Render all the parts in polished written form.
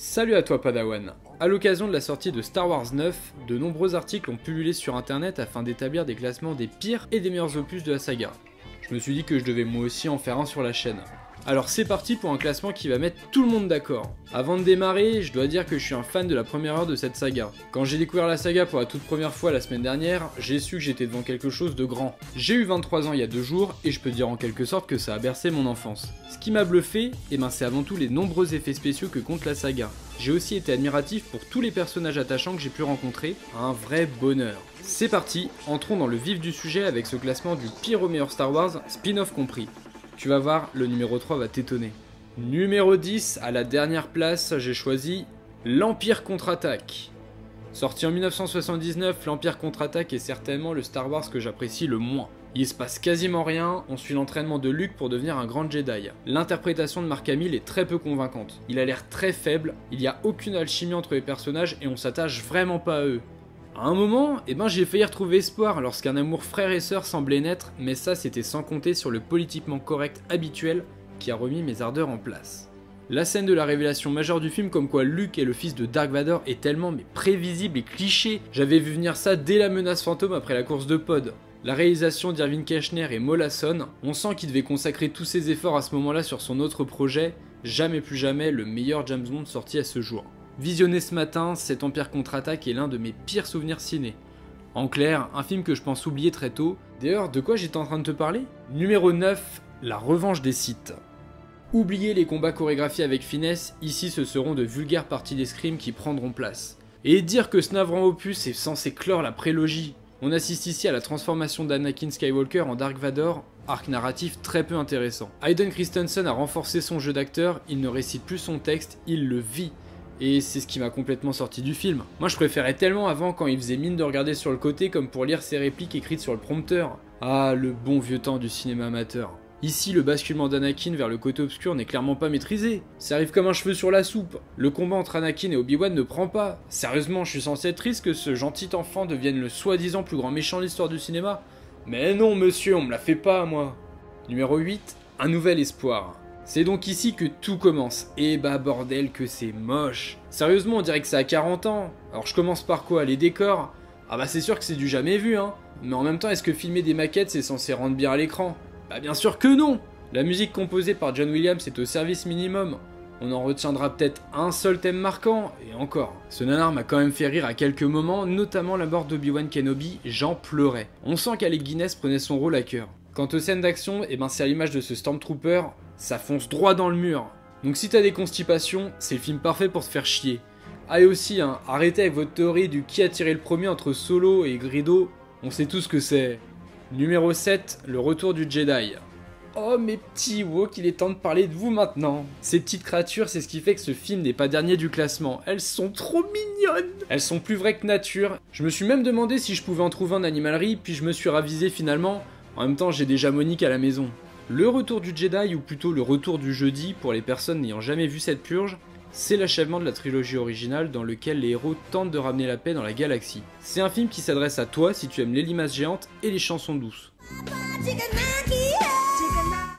Salut à toi Padawan. À l'occasion de la sortie de Star Wars 9, de nombreux articles ont pullulé sur internet afin d'établir des classements des pires et des meilleurs opus de la saga. Je me suis dit que je devais moi aussi en faire un sur la chaîne. Alors c'est parti pour un classement qui va mettre tout le monde d'accord. Avant de démarrer, je dois dire que je suis un fan de la première heure de cette saga. Quand j'ai découvert la saga pour la toute première fois la semaine dernière, j'ai su que j'étais devant quelque chose de grand. J'ai eu 23 ans il y a 2 jours, et je peux dire en quelque sorte que ça a bercé mon enfance. Ce qui m'a bluffé, c'est avant tout les nombreux effets spéciaux que compte la saga. J'ai aussi été admiratif pour tous les personnages attachants que j'ai pu rencontrer, un vrai bonheur. C'est parti, entrons dans le vif du sujet avec ce classement du pire au meilleur Star Wars, spin-off compris. Tu vas voir, le numéro 3 va t'étonner. Numéro 10, à la dernière place, j'ai choisi l'Empire contre-attaque. Sorti en 1979, l'Empire contre-attaque est certainement le Star Wars que j'apprécie le moins. Il se passe quasiment rien, on suit l'entraînement de Luke pour devenir un grand Jedi. L'interprétation de Mark Hamill est très peu convaincante. Il a l'air très faible, il n'y a aucune alchimie entre les personnages et on s'attache vraiment pas à eux. À un moment, j'ai failli retrouver espoir lorsqu'un amour frère et sœur semblait naître, mais ça c'était sans compter sur le politiquement correct habituel qui a remis mes ardeurs en place. La scène de la révélation majeure du film comme quoi Luke est le fils de Dark Vador est tellement prévisible et cliché. J'avais vu venir ça dès la menace fantôme après la course de pod. La réalisation d'Irvin Kershner et Mollason, on sent qu'il devait consacrer tous ses efforts à ce moment-là sur son autre projet, jamais plus jamais le meilleur James Bond sorti à ce jour. Visionné ce matin, cet Empire contre-attaque est l'un de mes pires souvenirs ciné. En clair, un film que je pense oublier très tôt. D'ailleurs, de quoi j'étais en train de te parler ? Numéro 9, la revanche des Sith. Oubliez les combats chorégraphiés avec finesse, ici ce seront de vulgaires parties d'escrime qui prendront place. Et dire que ce navrant opus est censé clore la prélogie. On assiste ici à la transformation d'Anakin Skywalker en Dark Vador, arc narratif très peu intéressant. Hayden Christensen a renforcé son jeu d'acteur, il ne récite plus son texte, il le vit. Et c'est ce qui m'a complètement sorti du film. Moi je préférais tellement avant quand il faisait mine de regarder sur le côté comme pour lire ses répliques écrites sur le prompteur. Ah, le bon vieux temps du cinéma amateur. Ici, le basculement d'Anakin vers le côté obscur n'est clairement pas maîtrisé. Ça arrive comme un cheveu sur la soupe. Le combat entre Anakin et Obi-Wan ne prend pas. Sérieusement, je suis censé être triste que ce gentil enfant devienne le soi-disant plus grand méchant de l'histoire du cinéma. Mais non monsieur, on me la fait pas moi. Numéro 8, un nouvel espoir. C'est donc ici que tout commence. Et bah bordel que c'est moche. Sérieusement, on dirait que ça a 40 ans. Alors je commence par quoi? Les décors? Ah bah c'est sûr que c'est du jamais vu hein. Mais en même temps, est-ce que filmer des maquettes c'est censé rendre bien à l'écran? Bah bien sûr que non. La musique composée par John Williams est au service minimum. On en retiendra peut-être un seul thème marquant, et encore. Ce nanar m'a quand même fait rire à quelques moments, notamment la mort d'Obi-Wan Kenobi, j'en pleurais. On sent qu'Alec Guinness prenait son rôle à cœur. Quant aux scènes d'action, c'est à l'image de ce Stormtrooper, ça fonce droit dans le mur. Donc si t'as des constipations, c'est le film parfait pour te faire chier. Ah et aussi, arrêtez avec votre théorie du qui a tiré le premier entre Solo et Greedo, on sait tous ce que c'est. Numéro 7, le retour du Jedi. Oh mes petits woks, il est temps de parler de vous maintenant. Ces petites créatures, c'est ce qui fait que ce film n'est pas dernier du classement. Elles sont trop mignonnes. Elles sont plus vraies que nature. Je me suis même demandé si je pouvais en trouver en animalerie, puis je me suis ravisé finalement. En même temps, j'ai déjà Monique à la maison. Le retour du Jedi, ou plutôt le retour du jeudi, pour les personnes n'ayant jamais vu cette purge, c'est l'achèvement de la trilogie originale dans lequel les héros tentent de ramener la paix dans la galaxie. C'est un film qui s'adresse à toi si tu aimes les limaces géantes et les chansons douces.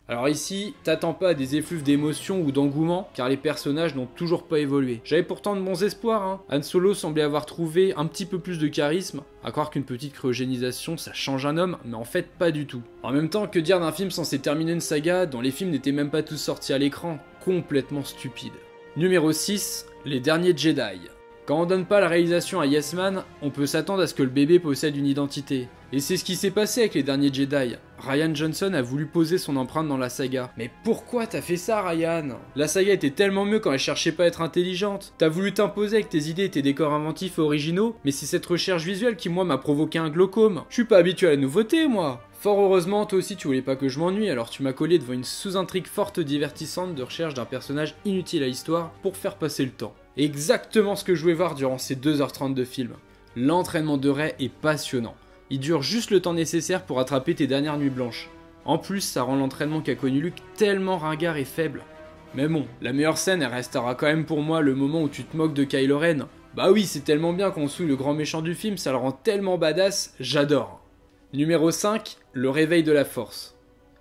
Alors ici, t'attends pas à des effluves d'émotion ou d'engouement, car les personnages n'ont toujours pas évolué. J'avais pourtant de bons espoirs, Han Solo semblait avoir trouvé un petit peu plus de charisme, à croire qu'une petite cryogénisation ça change un homme, mais en fait pas du tout. En même temps, que dire d'un film censé terminer une saga dont les films n'étaient même pas tous sortis à l'écran? Complètement stupide. Numéro 6, les derniers Jedi. Quand on donne pas la réalisation à Yes Man, on peut s'attendre à ce que le bébé possède une identité. Et c'est ce qui s'est passé avec les derniers Jedi. Ryan Johnson a voulu poser son empreinte dans la saga. Mais pourquoi t'as fait ça, Ryan? La saga était tellement mieux quand elle cherchait pas à être intelligente. T'as voulu t'imposer avec tes idées et tes décors inventifs et originaux, mais c'est cette recherche visuelle qui, moi, m'a provoqué un glaucome. Je suis pas habitué à la nouveauté, moi. Fort heureusement, toi aussi tu voulais pas que je m'ennuie, alors tu m'as collé devant une sous-intrigue forte divertissante de recherche d'un personnage inutile à l'histoire pour faire passer le temps. Exactement ce que je voulais voir durant ces 2h30 de film. L'entraînement de Rey est passionnant. Il dure juste le temps nécessaire pour attraper tes dernières nuits blanches. En plus, ça rend l'entraînement qu'a connu Luke tellement ringard et faible. Mais bon, la meilleure scène, elle restera quand même pour moi le moment où tu te moques de Kylo Ren. Bah oui, c'est tellement bien qu'on souille le grand méchant du film, ça le rend tellement badass, j'adore. Numéro 5, le réveil de la force.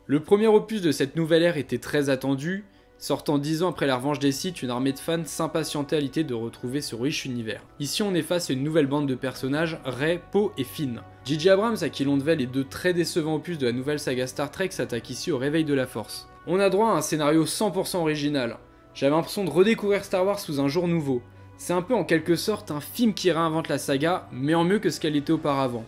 Le premier opus de cette nouvelle ère était très attendu, sortant 10 ans après la revanche des Sith, une armée de fans s'impatientait à l'idée de retrouver ce riche univers. Ici on est face à une nouvelle bande de personnages, Rey, Poe et Finn. J.J. Abrams, à qui l'on devait les 2 très décevants opus de la nouvelle saga Star Trek, s'attaque ici au réveil de la Force. On a droit à un scénario 100% original. J'avais l'impression de redécouvrir Star Wars sous un jour nouveau. C'est un peu en quelque sorte un film qui réinvente la saga, mais en mieux que ce qu'elle était auparavant.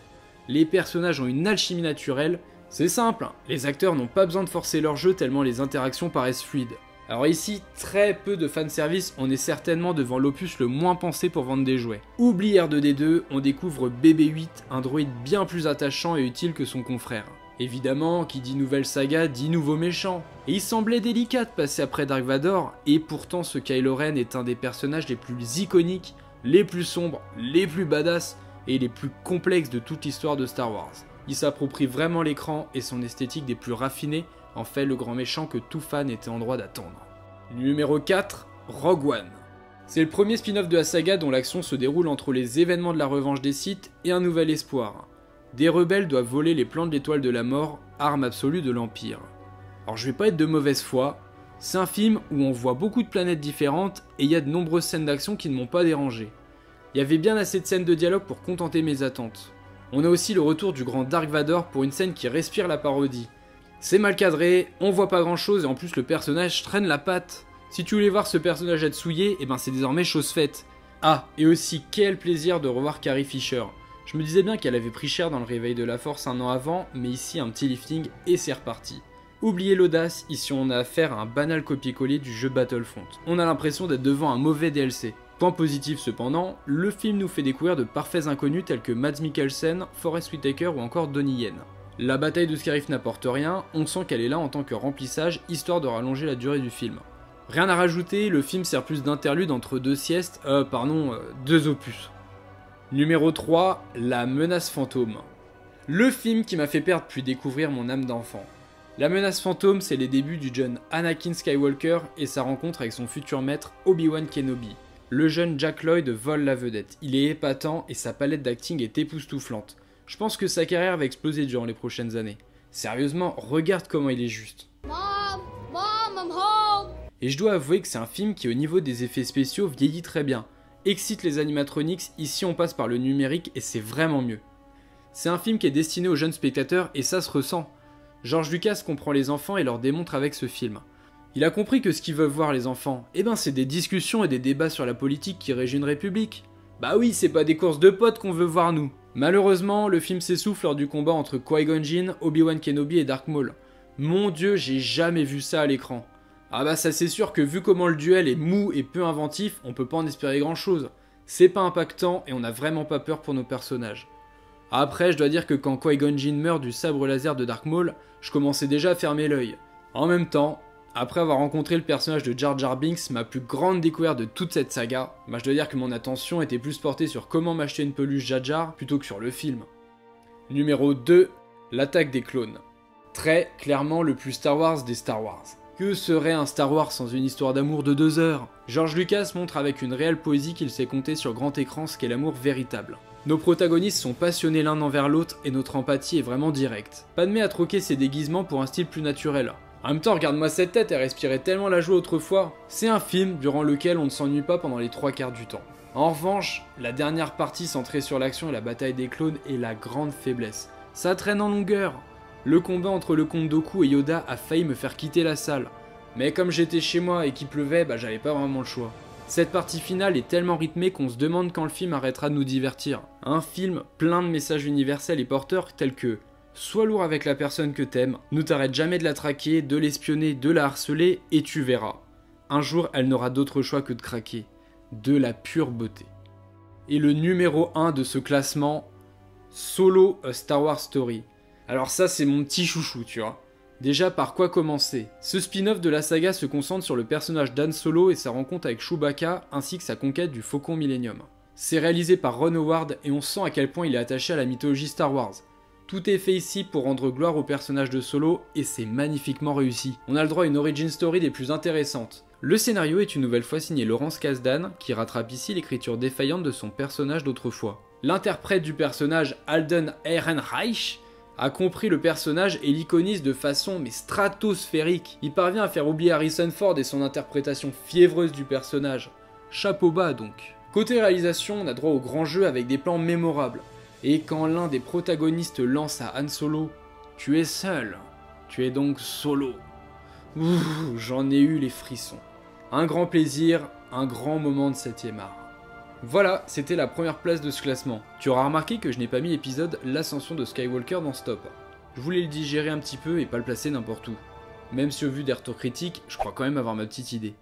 Les personnages ont une alchimie naturelle, c'est simple, les acteurs n'ont pas besoin de forcer leur jeu tellement les interactions paraissent fluides. Alors ici, très peu de fanservice, on est certainement devant l'opus le moins pensé pour vendre des jouets. Oublie R2D2, on découvre BB-8, un droïde bien plus attachant et utile que son confrère. Évidemment, qui dit nouvelle saga dit nouveau méchant. Et il semblait délicat de passer après Dark Vador, et pourtant ce Kylo Ren est un des personnages les plus iconiques, les plus sombres, les plus badass et les plus complexes de toute l'histoire de Star Wars. Il s'approprie vraiment l'écran et son esthétique des plus raffinées en fait le grand méchant que tout fan était en droit d'attendre. Numéro 4, Rogue One. C'est le premier spin-off de la saga dont l'action se déroule entre les événements de la revanche des Sith et un nouvel espoir. Des rebelles doivent voler les plans de l'étoile de la mort, arme absolue de l'Empire. Alors je vais pas être de mauvaise foi, c'est un film où on voit beaucoup de planètes différentes et il y a de nombreuses scènes d'action qui ne m'ont pas dérangé. Il y avait bien assez de scènes de dialogue pour contenter mes attentes. On a aussi le retour du grand Dark Vador pour une scène qui respire la parodie. C'est mal cadré, on voit pas grand chose et en plus le personnage traîne la patte. Si tu voulais voir ce personnage être souillé, et ben c'est désormais chose faite. Ah, et aussi quel plaisir de revoir Carrie Fisher. Je me disais bien qu'elle avait pris cher dans le réveil de la Force un an avant, mais ici un petit lifting et c'est reparti. Oubliez l'audace, ici on a affaire à un banal copier-coller du jeu Battlefront. On a l'impression d'être devant un mauvais DLC. Point positif cependant, le film nous fait découvrir de parfaits inconnus tels que Mads Mikkelsen, Forest Whitaker ou encore Donnie Yen. La bataille de Scarif n'apporte rien, on sent qu'elle est là en tant que remplissage, histoire de rallonger la durée du film. Rien à rajouter, le film sert plus d'interlude entre deux opus. Numéro 3, La menace fantôme. Le film qui m'a fait perdre puis découvrir mon âme d'enfant. La menace fantôme, c'est les débuts du jeune Anakin Skywalker et sa rencontre avec son futur maître Obi-Wan Kenobi. Le jeune Jack Lloyd vole la vedette, il est épatant et sa palette d'acting est époustouflante. Je pense que sa carrière va exploser durant les prochaines années. Sérieusement, regarde comment il est juste. Mom, I'm home. Et je dois avouer que c'est un film qui au niveau des effets spéciaux vieillit très bien. Excite les animatronics, ici on passe par le numérique et c'est vraiment mieux. C'est un film qui est destiné aux jeunes spectateurs et ça se ressent. George Lucas comprend les enfants et leur démontre avec ce film. Il a compris que ce qu'ils veulent voir les enfants, c'est des discussions et des débats sur la politique qui régit une république. Bah oui, c'est pas des courses de potes qu'on veut voir nous. Malheureusement, le film s'essouffle lors du combat entre Qui-Gon Jinn, Obi-Wan Kenobi et Dark Maul. Mon dieu, j'ai jamais vu ça à l'écran. Ah bah ça c'est sûr que vu comment le duel est mou et peu inventif, on peut pas en espérer grand chose. C'est pas impactant et on a vraiment pas peur pour nos personnages. Après, je dois dire que quand Qui-Gon Jinn meurt du sabre laser de Dark Maul, je commençais déjà à fermer l'œil. En même temps, après avoir rencontré le personnage de Jar Jar Binks, ma plus grande découverte de toute cette saga, je dois dire que mon attention était plus portée sur comment m'acheter une peluche Jar Jar plutôt que sur le film. Numéro 2, L'attaque des clones. Très clairement le plus Star Wars des Star Wars. Que serait un Star Wars sans une histoire d'amour de 2 heures? George Lucas montre avec une réelle poésie qu'il sait compter sur grand écran ce qu'est l'amour véritable. Nos protagonistes sont passionnés l'un envers l'autre et notre empathie est vraiment directe. Padmé a troqué ses déguisements pour un style plus naturel. En même temps, regarde-moi cette tête, elle respirait tellement la joie autrefois. C'est un film durant lequel on ne s'ennuie pas pendant les 3/4 du temps. En revanche, la dernière partie centrée sur l'action et la bataille des clones est la grande faiblesse. Ça traîne en longueur. Le combat entre le comte Dooku et Yoda a failli me faire quitter la salle. Mais comme j'étais chez moi et qu'il pleuvait, j'avais pas vraiment le choix. Cette partie finale est tellement rythmée qu'on se demande quand le film arrêtera de nous divertir. Un film plein de messages universels et porteurs tels que sois lourd avec la personne que t'aimes, ne t'arrête jamais de la traquer, de l'espionner, de la harceler, et tu verras. Un jour, elle n'aura d'autre choix que de craquer. De la pure beauté. Et le numéro 1 de ce classement, Solo A Star Wars Story. Alors ça, c'est mon petit chouchou, tu vois. Déjà, par quoi commencer? Ce spin-off de la saga se concentre sur le personnage d'Han Solo et sa rencontre avec Chewbacca, ainsi que sa conquête du Faucon Millennium. C'est réalisé par Ron Howard et on sent à quel point il est attaché à la mythologie Star Wars. Tout est fait ici pour rendre gloire au personnage de Solo et c'est magnifiquement réussi. On a le droit à une origin story des plus intéressantes. Le scénario est une nouvelle fois signé Laurence Kasdan qui rattrape ici l'écriture défaillante de son personnage d'autrefois. L'interprète du personnage Alden Ehrenreich a compris le personnage et l'iconise de façon mais stratosphérique. Il parvient à faire oublier Harrison Ford et son interprétation fiévreuse du personnage. Chapeau bas donc. Côté réalisation, on a droit au grand jeu avec des plans mémorables. Et quand l'un des protagonistes lance à Han Solo « Tu es seul, tu es donc solo ». Ouh, j'en ai eu les frissons. Un grand plaisir, un grand moment de 7ème art. Voilà, c'était la première place de ce classement. Tu auras remarqué que je n'ai pas mis l'épisode L'ascension de Skywalker dans ce top. Je voulais le digérer un petit peu et pas le placer n'importe où. Même si au vu des retours critiques, je crois quand même avoir ma petite idée.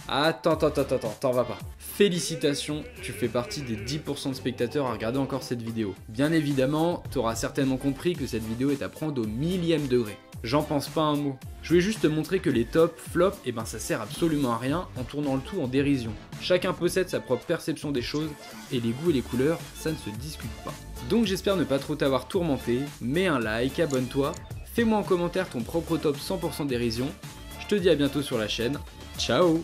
Attends, t'en vas pas. Félicitations, tu fais partie des 10% de spectateurs à regarder encore cette vidéo. Bien évidemment, t'auras certainement compris que cette vidéo est à prendre au millième degré. J'en pense pas un mot. Je voulais juste te montrer que les tops, flops, et ben ça sert absolument à rien en tournant le tout en dérision. Chacun possède sa propre perception des choses, et les goûts et les couleurs, ça ne se discute pas. Donc j'espère ne pas trop t'avoir tourmenté, mets un like, abonne-toi, fais-moi en commentaire ton propre top 100% dérision. Je te dis à bientôt sur la chaîne. Ciao!